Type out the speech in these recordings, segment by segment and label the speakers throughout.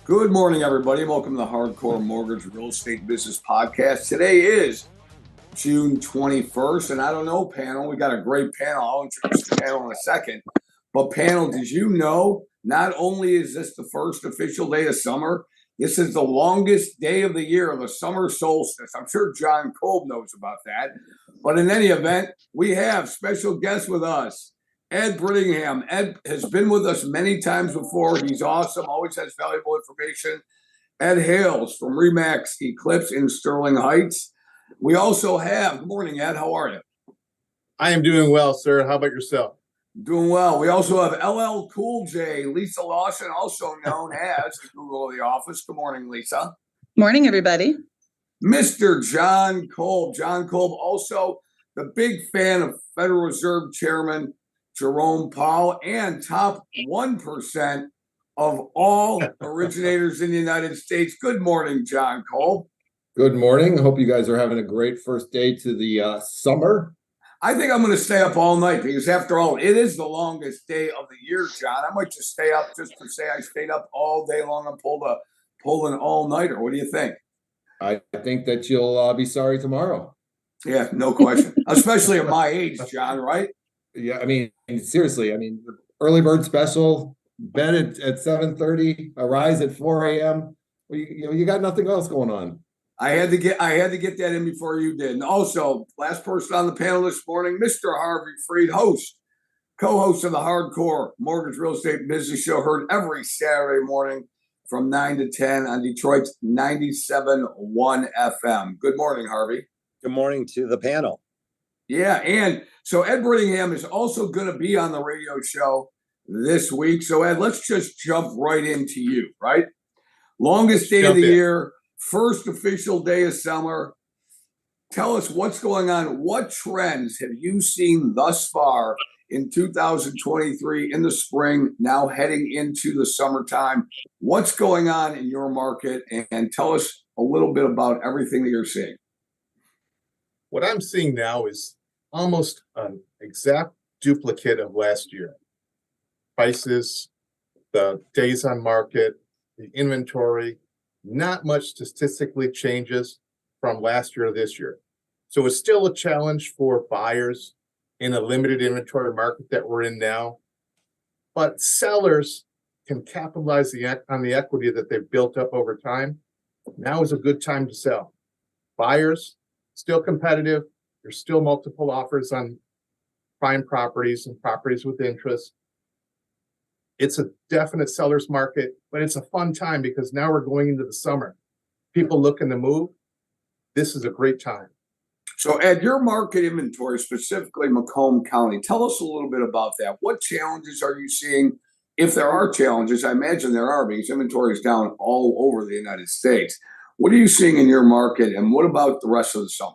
Speaker 1: Good morning, everybody. Welcome to the Hardcore Mortgage Real Estate Business Podcast. Today is June 21st, and I don't know, panel, we got a great panel. I'll introduce the panel in a second. But panel, did you know not only is this the first official day of summer, this is the longest day of the year, the summer solstice. I'm sure John Kolb knows about that. But in any event, we have special guests with us. Ed Brittingham. Ed has been with us many times before. He's awesome, always has valuable information. Ed Hales from Remax Eclipse in Sterling Heights. We also have, good morning, Ed. How are you?
Speaker 2: I am doing well, sir. How about yourself?
Speaker 1: Doing well. We also have LL Cool J, Lisa Lawson, also known as the Google of the office. Good morning, Lisa.
Speaker 3: Morning, everybody.
Speaker 1: Mr. John Kolb. John Kolb, also the big fan of Federal Reserve Chairman Jerome Powell and top 1% of all originators in the United States. Good morning, John Kolb.
Speaker 4: Good morning. Hope you guys are having a great first day to the summer.
Speaker 1: I think I'm going to stay up all night because, after all, it is the longest day of the year, John. I might just stay up just to say I stayed up all day long and pull an all-nighter. What do you think?
Speaker 4: I think that you'll be sorry tomorrow.
Speaker 1: Yeah, no question. Especially at my age, John, right?
Speaker 4: Yeah, I mean, seriously, early bird special, bed at 7:30, arise at 4 a.m. Well, you got nothing else going on.
Speaker 1: I had to get that in before you did. And also, last person on the panel this morning, Mr. Harvey Freed, co-host of the Hardcore Mortgage Real Estate Business Show, heard every Saturday morning from 9 to 10 on Detroit's 97.1 FM. Good morning, Harvey.
Speaker 5: Good morning to the panel.
Speaker 1: Yeah, and so Ed Brittingham is also going to be on the radio show this week. So, Ed, let's just jump right into you, right? Longest day of the year, first official day of summer. Tell us what's going on. What trends have you seen thus far in 2023 in the spring, now heading into the summertime? What's going on in your market? And tell us a little bit about everything that you're seeing.
Speaker 2: What I'm seeing now is almost an exact duplicate of last year. Prices, the days on market, the inventory, not much statistically changes from last year to this year. So it's still a challenge for buyers in a limited inventory market that we're in now. But sellers can capitalize on the equity that they've built up over time. Now is a good time to sell. Buyers, still competitive. There's still multiple offers on prime properties and properties with interest. It's a definite seller's market, but it's a fun time because now we're going into the summer. People looking to move. This is a great time.
Speaker 1: So, Ed, your market inventory, specifically Macomb County, tell us a little bit about that. What challenges are you seeing? If there are challenges, I imagine there are because inventory is down all over the United States. What are you seeing in your market, and what about the rest of the summer?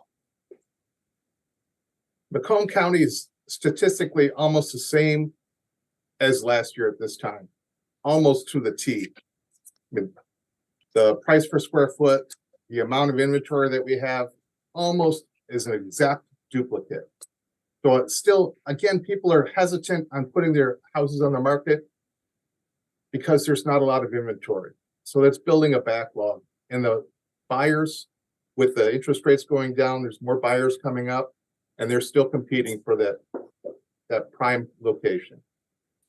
Speaker 2: Macomb County is statistically almost the same as last year at this time, almost to the T. The price per square foot, the amount of inventory that we have, almost is an exact duplicate. So it's still, again, people are hesitant on putting their houses on the market because there's not a lot of inventory. So that's building a backlog. And the buyers, with the interest rates going down, there's more buyers coming up, and they're still competing for that prime location.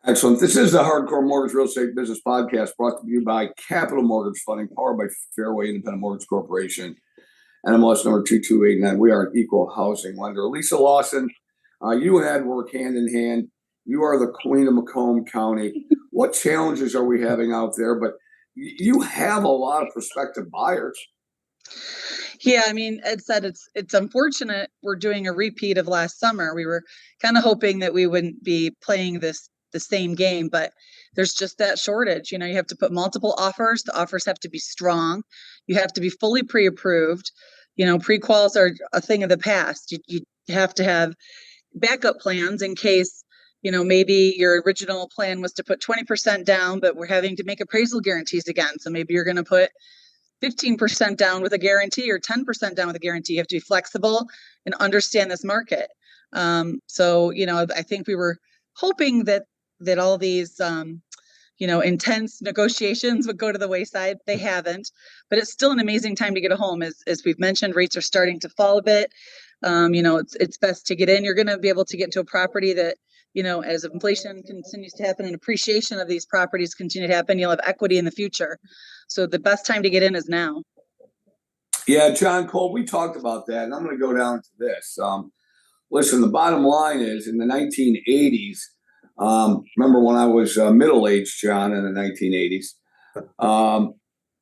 Speaker 1: Excellent. This is the Hardcore Mortgage Real Estate Business Podcast, brought to you by Capital Mortgage Funding, powered by Fairway Independent Mortgage Corporation, NMLS number 2289. We are an equal housing lender. Lisa Lawson, you and Ed work hand in hand. You are the queen of Macomb County. What challenges are we having out there? But you have a lot of prospective buyers.
Speaker 3: Yeah, I mean, Ed said it's unfortunate we're doing a repeat of last summer. We were kind of hoping that we wouldn't be playing the same game, but there's just that shortage. You know, you have to put multiple offers. The offers have to be strong. You have to be fully pre-approved. You know, pre-quals are a thing of the past. You have to have backup plans in case, you know, maybe your original plan was to put 20% down, but we're having to make appraisal guarantees again. So maybe you're going to put 15% down with a guarantee or 10% down with a guarantee. You have to be flexible and understand this market. So, you know, I think we were hoping that all these, intense negotiations would go to the wayside. They haven't, but it's still an amazing time to get a home. As we've mentioned, rates are starting to fall a bit. It's best to get in. You're going to be able to get to a property that, as inflation continues to happen and appreciation of these properties continue to happen, you'll have equity in the future. So the best time to get in is now.
Speaker 1: Yeah, John Cole, we talked about that, and I'm going to go down to this. Listen, the bottom line is in the 1980s, remember when I was middle-aged, John, in the 1980s,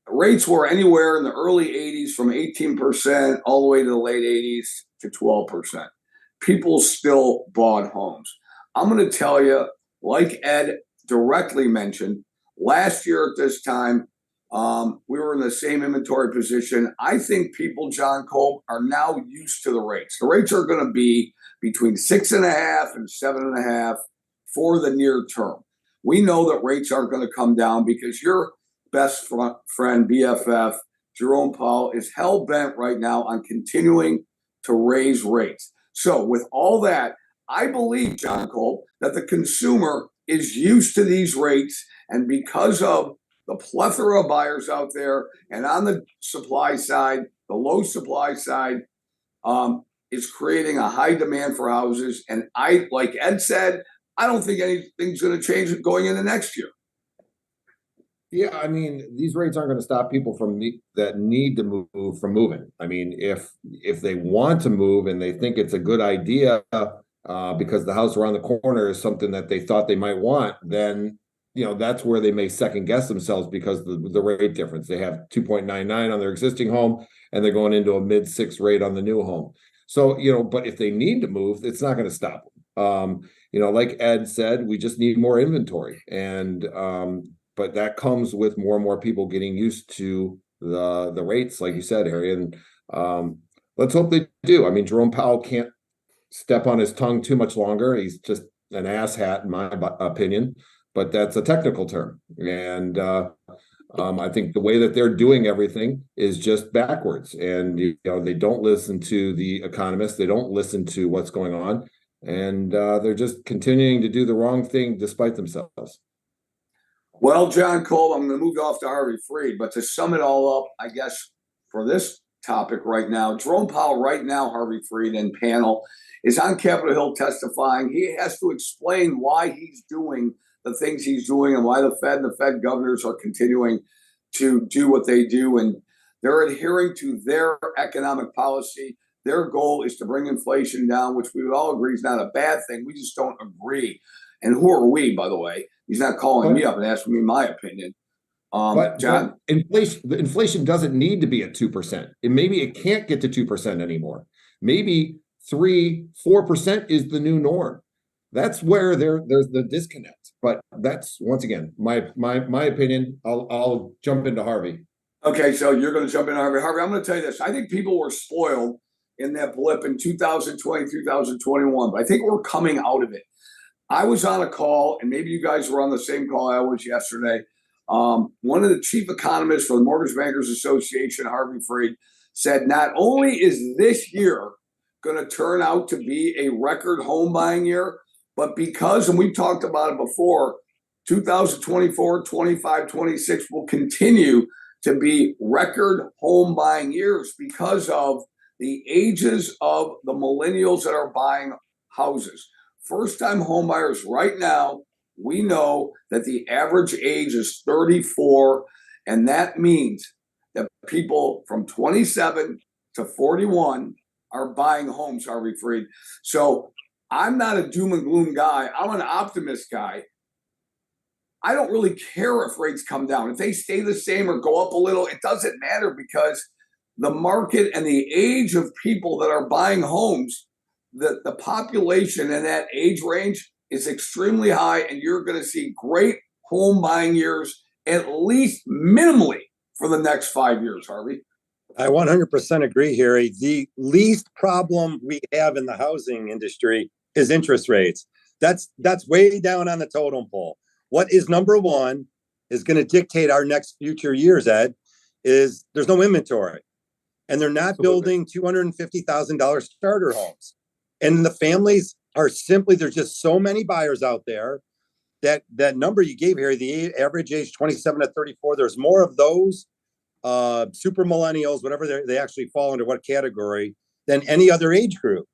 Speaker 1: rates were anywhere in the early 80s from 18% all the way to the late 80s to 12%. People still bought homes. I'm going to tell you, like Ed directly mentioned, last year at this time, we were in the same inventory position. I think people, John Cole, are now used to the rates. The rates are going to be between 6.5 and 7.5 for the near term. We know that rates aren't going to come down because your best friend, BFF, Jerome Powell, is hell-bent right now on continuing to raise rates. So with all that, I believe, John Cole, that the consumer is used to these rates, and because of the plethora of buyers out there, and on the supply side, the low supply side, is creating a high demand for houses. And like Ed said, I don't think anything's going to change going into next year.
Speaker 4: Yeah, I mean, these rates aren't going to stop people that need to move from moving. I mean, if they want to move and they think it's a good idea because the house around the corner is something that they thought they might want, then that's where they may second guess themselves because the rate difference. They have 2.99 on their existing home and they're going into a mid-6 rate on the new home. So, but if they need to move, it's not going to stop them. Like Ed said, we just need more inventory. And but that comes with more and more people getting used to the rates, like you said, Harry. And let's hope they do. I mean, Jerome Powell can't step on his tongue too much longer. He's just an asshat, in my opinion. But that's a technical term. And I think the way that they're doing everything is just backwards. And, they don't listen to the economists. They don't listen to what's going on. And they're just continuing to do the wrong thing despite themselves.
Speaker 1: Well, John Cole, I'm going to move off to Harvey Freed. But to sum it all up, I guess, for this topic right now, Jerome Powell right now, Harvey Freed and panel, is on Capitol Hill testifying. He has to explain why he's doing the things he's doing and why the Fed and the Fed governors are continuing to do what they do. And they're adhering to their economic policy. Their goal is to bring inflation down, which we would all agree is not a bad thing. We just don't agree. And who are we, by the way? He's not calling me up and asking me my opinion. John?
Speaker 4: But inflation doesn't need to be at 2%. Maybe it can't get to 2% anymore. Maybe 3-4% is the new norm. That's where there's the disconnect. But that's, once again, my opinion. I'll jump into Harvey.
Speaker 1: Okay, so you're going to jump in, Harvey. Harvey, I'm going to tell you this. I think people were spoiled in that blip in 2020, 2021, but I think we're coming out of it. I was on a call, and maybe you guys were on the same call I was yesterday. One of the chief economists for the Mortgage Bankers Association, Harvey Freed, said not only is this year going to turn out to be a record home buying year, but because, and we've talked about it before, 2024, 25, 26 will continue to be record home buying years because of the ages of the millennials that are buying houses. First-time home buyers right now, we know that the average age is 34, and that means that people from 27 to 41 are buying homes, Harvey Freed. So I'm not a doom and gloom guy. I'm an optimist guy. I don't really care if rates come down. If they stay the same or go up a little, it doesn't matter because the market and the age of people that are buying homes, the population in that age range is extremely high, and you're going to see great home buying years, at least minimally, for the next 5 years, Harvey.
Speaker 5: I 100% agree, Harry. The least problem we have in the housing industry is interest rates. That's way down on the totem pole. What is number one is going to dictate our next future years, Ed, is there's no inventory. And they're not building $250,000 starter homes. And the families are simply, there's just so many buyers out there. that number you gave here, the average age 27 to 34, there's more of those super millennials, whatever they actually fall into what category, than any other age group.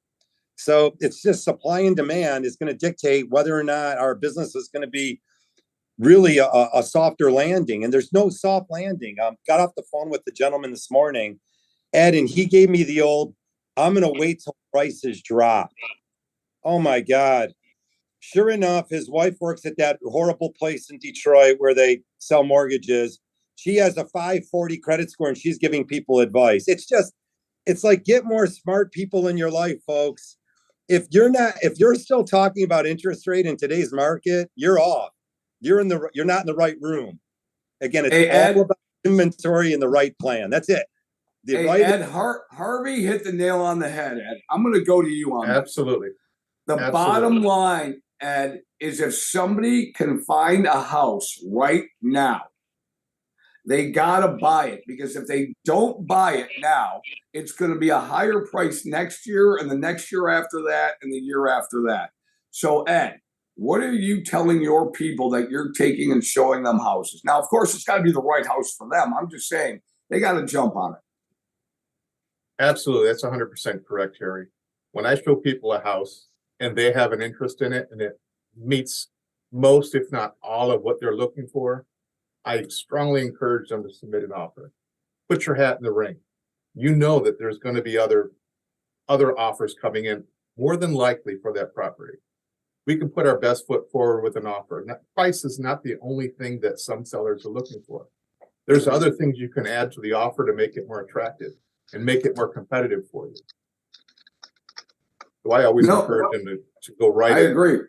Speaker 5: So it's just supply and demand is going to dictate whether or not our business is going to be really a softer landing. And there's no soft landing. Got off the phone with the gentleman this morning, Ed, and he gave me the old, I'm going to wait till prices drop. Oh my God. Sure enough, his wife works at that horrible place in Detroit where they sell mortgages. She has a 540 credit score and she's giving people advice. It's like, get more smart people in your life, folks. If you're still talking about interest rate in today's market, you're off. You're not in the right room. Again, it's all about inventory and the right plan. That's it.
Speaker 1: Ed, Harvey hit the nail on the head, Ed. I'm going to go to you on
Speaker 2: Absolutely.
Speaker 1: that. The bottom line, Ed, is if somebody can find a house right now, they got to buy it, because if they don't buy it now, it's going to be a higher price next year and the next year after that and the year after that. So, Ed, what are you telling your people that you're taking and showing them houses? Now, of course, it's got to be the right house for them. I'm just saying they got to jump on it.
Speaker 2: Absolutely. That's 100% correct, Harry. When I show people a house and they have an interest in it and it meets most, if not all, of what they're looking for, I strongly encourage them to submit an offer. Put your hat in the ring. You know that there's going to be other offers coming in, more than likely, for that property. We can put our best foot forward with an offer. Now, price is not the only thing that some sellers are looking for. There's other things you can add to the offer to make it more attractive and make it more competitive for you. So I always encourage them to go right in.
Speaker 1: I agree.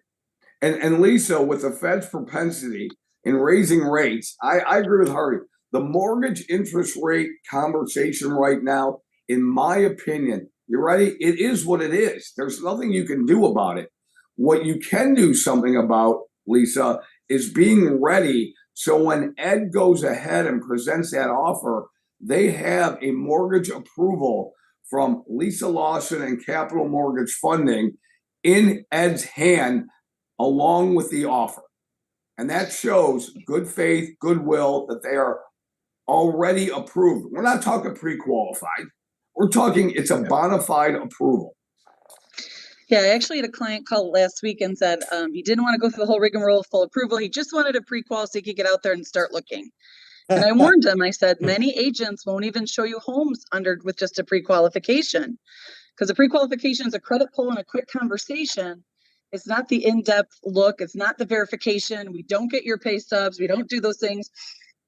Speaker 1: And Lisa, with the Fed's propensity in raising rates, I agree with Harvey. The mortgage interest rate conversation right now, in my opinion, you're right, it is what it is. There's nothing you can do about it. What you can do something about, Lisa, is being ready so when Ed goes ahead and presents that offer, they have a mortgage approval from Lisa Lawson and Capital Mortgage Funding in Ed's hand along with the offer. And that shows good faith, goodwill, that they are already approved. We're not talking pre-qualified. We're talking it's a bona fide approval.
Speaker 3: Yeah, I actually had a client call last week and said he didn't want to go through the whole rigmarole of full approval. He just wanted a pre-qual so he could get out there and start looking. And I warned him, I said, many agents won't even show you homes with just a pre-qualification, because a pre-qualification is a credit pull and a quick conversation. It's not the in-depth look. It's not the verification. We don't get your pay stubs. We don't do those things.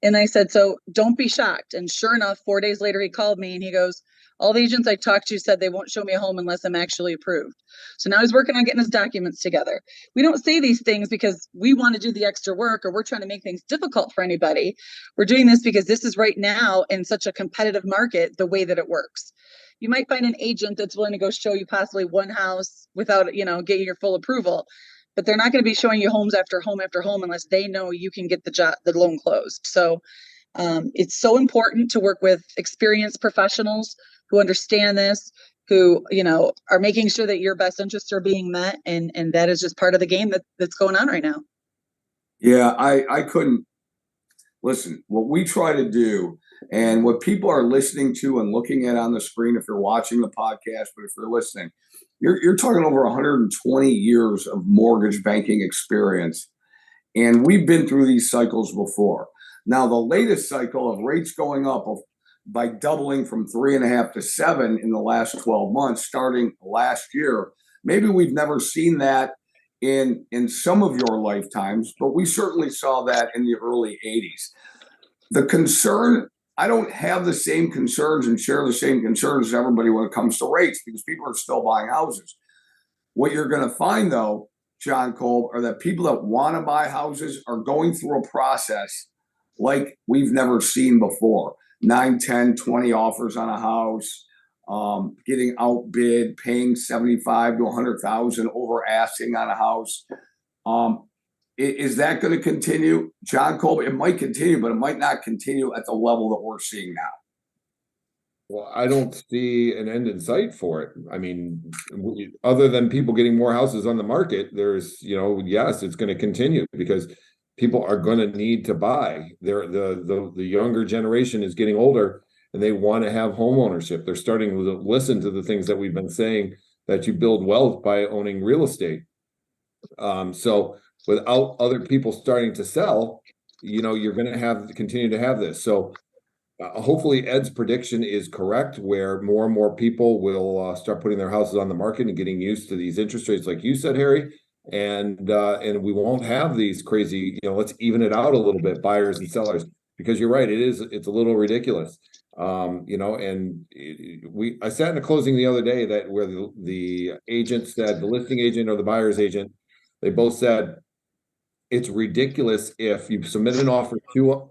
Speaker 3: And I said, so don't be shocked. And sure enough, 4 days later, he called me and he goes, all the agents I talked to said they won't show me a home unless I'm actually approved. So now he's working on getting his documents together. We don't say these things because we want to do the extra work or we're trying to make things difficult for anybody. We're doing this because this is right now in such a competitive market, the way that it works. You might find an agent that's willing to go show you possibly one house without, getting your full approval, but they're not going to be showing you homes after home after home unless they know you can get the loan closed. So it's so important to work with experienced professionals who understand this, who, are making sure that your best interests are being met. And that is just part of the game that's going on right now.
Speaker 1: Yeah, I couldn't listen. What we try to do and what people are listening to and looking at on the screen, if you're watching the podcast, but if you're listening, you're talking over 120 years of mortgage banking experience. And we've been through these cycles before. Now, the latest cycle of rates going up by doubling from 3.5 to 7 in the last 12 months, starting last year, maybe we've never seen that in some of your lifetimes, but we certainly saw that in the early 80s. The concern, I don't have the same concerns and share the same concerns as everybody when it comes to rates, because people are still buying houses. What you're going to find, though, John Kolb, are that people that want to buy houses are going through a process like we've never seen before. 9, 10, 20 offers on a house, getting outbid, paying 75 to 100,000 over asking on a house. Is that going to continue, John Kolb? It might continue, but it might not continue at the level that we're seeing now.
Speaker 4: Well, I don't see an end in sight for it. I mean, other than people getting more houses on the market, there's, yes, it's going to continue because people are going to need to buy. The younger generation is getting older and they want to have home ownership. They're starting to listen to the things that we've been saying, that you build wealth by owning real estate. So without other people starting to sell, you're going to continue to have this. So hopefully Ed's prediction is correct, where more and more people will start putting their houses on the market and getting used to these interest rates, like you said, Harry. And we won't have these crazy, let's even it out a little bit, buyers and sellers, because you're right, it's a little ridiculous. And I sat in a closing the other day that where the agent said, the listing agent or the buyer's agent, they both said, it's ridiculous if you submit an offer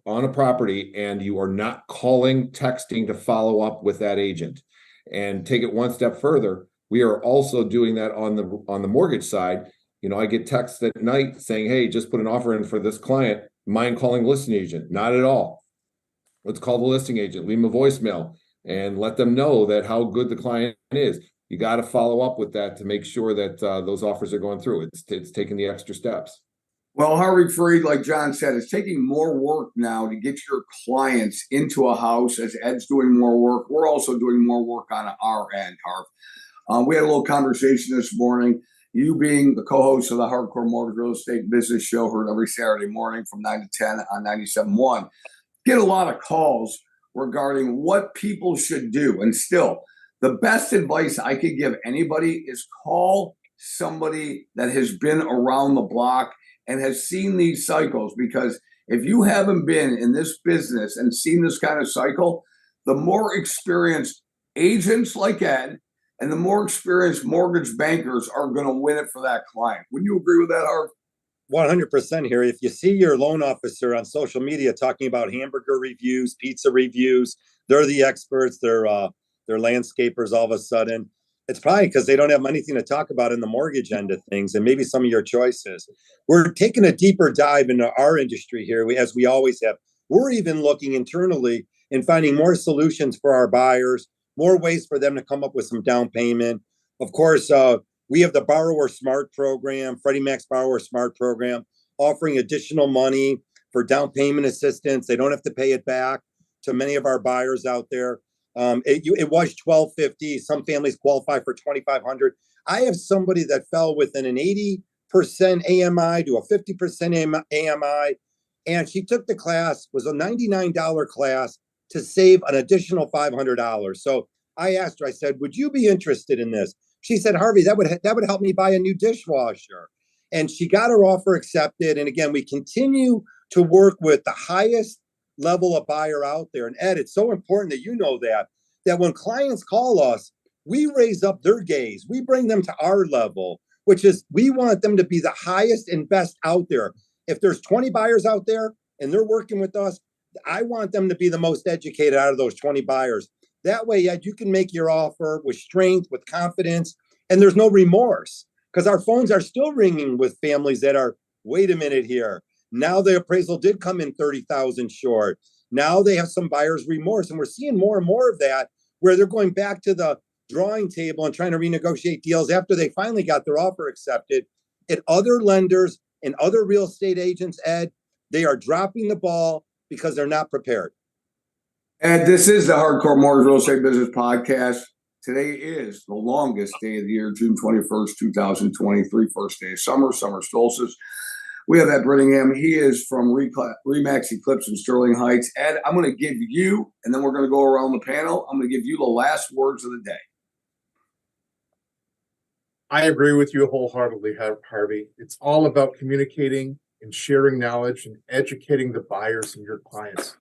Speaker 4: on a property and you are not calling, texting to follow up with that agent. And take it one step further, we are also doing that on the mortgage side. I get texts at night saying, hey, just put an offer in for this client. Mind calling the listing agent? Not at all. Let's call the listing agent, leave them a voicemail, and let them know that how good the client is. You got to follow up with that to make sure that those offers are going through. It's taking the extra steps.
Speaker 1: Well, Harvey Freed, like John said, is taking more work now to get your clients into a house. As Ed's doing more work, we're also doing more work on our end, Harv. We had a little conversation this morning. You being the co-host of the Hardcore Mortgage Real Estate Business Show, heard every Saturday morning from 9 to 10 on 97.1. Get a lot of calls regarding what people should do. And still, the best advice I could give anybody is call somebody that has been around the block and has seen these cycles, because if you haven't been in this business and seen this kind of cycle, the more experienced agents like Ed and the more experienced mortgage bankers are going to win it for that client. Wouldn't you agree with that, Harv?
Speaker 5: 100% here. If you see your loan officer on social media talking about hamburger reviews, pizza reviews, they're the experts, they're landscapers all of a sudden. It's probably because they don't have anything to talk about in the mortgage end of things, and maybe some of your choices. We're taking a deeper dive into our industry here, as we always have. We're even looking internally and finding more solutions for our buyers, more ways for them to come up with some down payment. Of course, we have the Borrower Smart program, Freddie Mac's Borrower Smart program, offering additional money for down payment assistance. They don't have to pay it back to many of our buyers out there. It was $1,250. Some families qualify for $2,500. I have somebody that fell within an 80% AMI to a 50% AMI, and she took the class, was a $99 class to save an additional $500. So I asked her, I said, would you be interested in this? She said, Harvey, that would help me buy a new dishwasher. And she got her offer accepted. And again, we continue to work with the highest level of buyer out there. And Ed, it's so important that you know that when clients call us, we raise up their gaze. We bring them to our level, which is we want them to be the highest and best out there. If there's 20 buyers out there and they're working with us, I want them to be the most educated out of those 20 buyers. That way, Ed, you can make your offer with strength, with confidence, and there's no remorse, because our phones are still ringing with families that are, wait a minute here. Now the appraisal did come in 30,000 short. Now they have some buyer's remorse, and we're seeing more and more of that, where they're going back to the drawing table and trying to renegotiate deals after they finally got their offer accepted. At other lenders and other real estate agents, Ed, they are dropping the ball because they're not prepared.
Speaker 1: And this is the Hardcore Mortgage Real Estate Business Podcast. Today is the longest day of the year, June 21st, 2023, first day of summer solstice. We have Ed Brittingham. He is from Remax Eclipse in Sterling Heights. Ed, I'm going to give you, and then we're going to go around the panel, I'm going to give you the last words of the day.
Speaker 2: I agree with you wholeheartedly, Harvey. It's all about communicating and sharing knowledge and educating the buyers and your clients,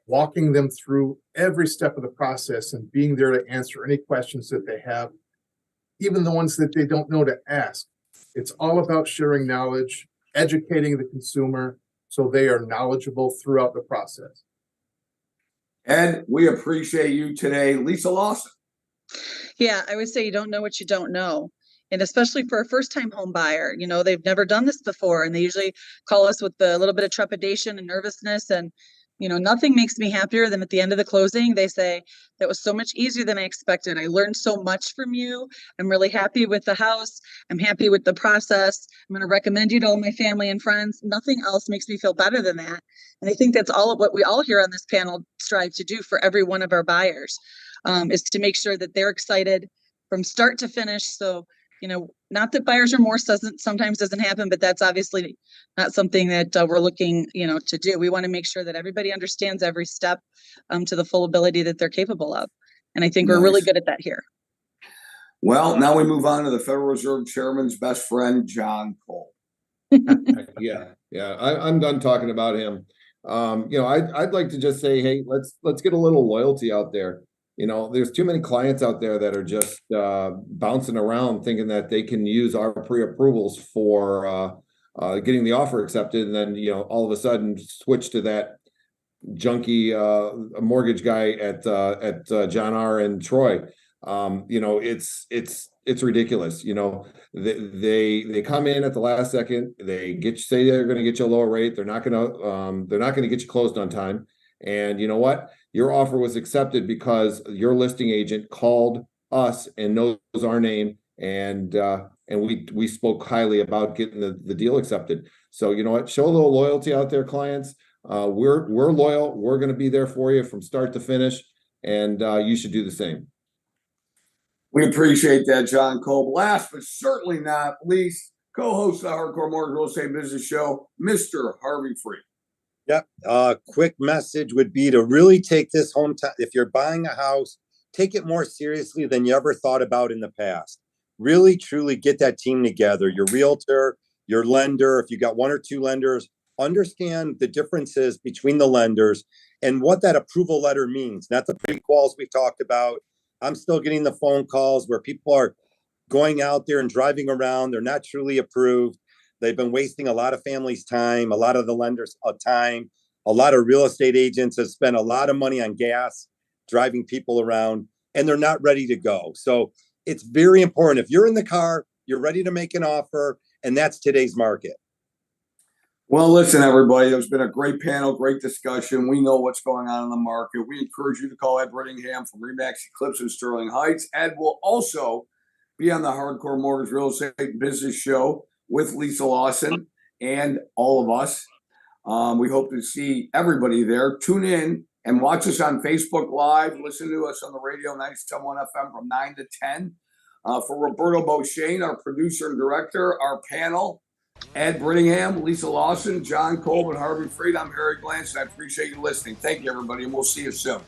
Speaker 2: walking them through every step of the process and being there to answer any questions that they have, even the ones that they don't know to ask. It's all about sharing knowledge, educating the consumer so they are knowledgeable throughout the process.
Speaker 1: Ed, we appreciate you today. Lisa Lawson.
Speaker 3: Yeah, I would say you don't know what you don't know. And especially for a first-time home buyer, they've never done this before, and they usually call us with a little bit of trepidation and nervousness. And nothing makes me happier than at the end of the closing, they say, that was so much easier than I expected. I learned so much from you. I'm really happy with the house. I'm happy with the process. I'm going to recommend you to all my family and friends. Nothing else makes me feel better than that. And I think that's all of what we all here on this panel strive to do for every one of our buyers, is to make sure that they're excited from start to finish. So, not that buyer's remorse sometimes doesn't happen, but that's obviously not something that we're looking, to do. We want to make sure that everybody understands every step to the full ability that they're capable of. And I think we're really
Speaker 1: Nice.
Speaker 3: good at that here.
Speaker 1: Well, now we move on to the Federal Reserve Chairman's best friend, John Cole.
Speaker 4: Yeah. I'm done talking about him. I'd like to just say, hey, let's get a little loyalty out there. There's too many clients out there that are just bouncing around thinking that they can use our pre-approvals for getting the offer accepted, and then all of a sudden switch to that junky mortgage guy at John R. and Troy. It's ridiculous. They come in at the last second. They say they're going to get you a lower rate. They're not going to get you closed on time. And you know what? Your offer was accepted because your listing agent called us and knows our name, and we spoke highly about getting the deal accepted. So you know what? Show a little loyalty out there, clients. We're loyal. We're going to be there for you from start to finish, and you should do the same.
Speaker 1: We appreciate that, John Cole. Last but certainly not least, co-host of the Hardcore Mortgage Real Estate Business Show, Mr. Harvey Freed.
Speaker 5: Yep. Quick message would be to really take this hometown. If you're buying a house, take it more seriously than you ever thought about in the past. Really, truly get that team together. Your realtor, your lender. If you got one or two lenders, understand the differences between the lenders and what that approval letter means. Not the pre-quals we've talked about. I'm still getting the phone calls where people are going out there and driving around. They're not truly approved. They've been wasting a lot of families' time, a lot of the lenders' time. A lot of real estate agents have spent a lot of money on gas, driving people around, and they're not ready to go. So it's very important. If you're in the car, you're ready to make an offer, and that's today's market.
Speaker 1: Well, listen, everybody, it's been a great panel, great discussion. We know what's going on in the market. We encourage you to call Ed Brittingham from Remax Eclipse in Sterling Heights. Ed will also be on the Hardcore Mortgage Real Estate Business Show with Lisa Lawson and all of us. We hope to see everybody there. Tune in and watch us on Facebook Live. Listen to us on the radio, 97.1 FM from 9 to 10. For Roberto Beauchene, our producer and director, our panel, Ed Brittingham, Lisa Lawson, John Cole, and Harvey Freed. I'm Harry Glantz, and I appreciate you listening. Thank you, everybody, and we'll see you soon.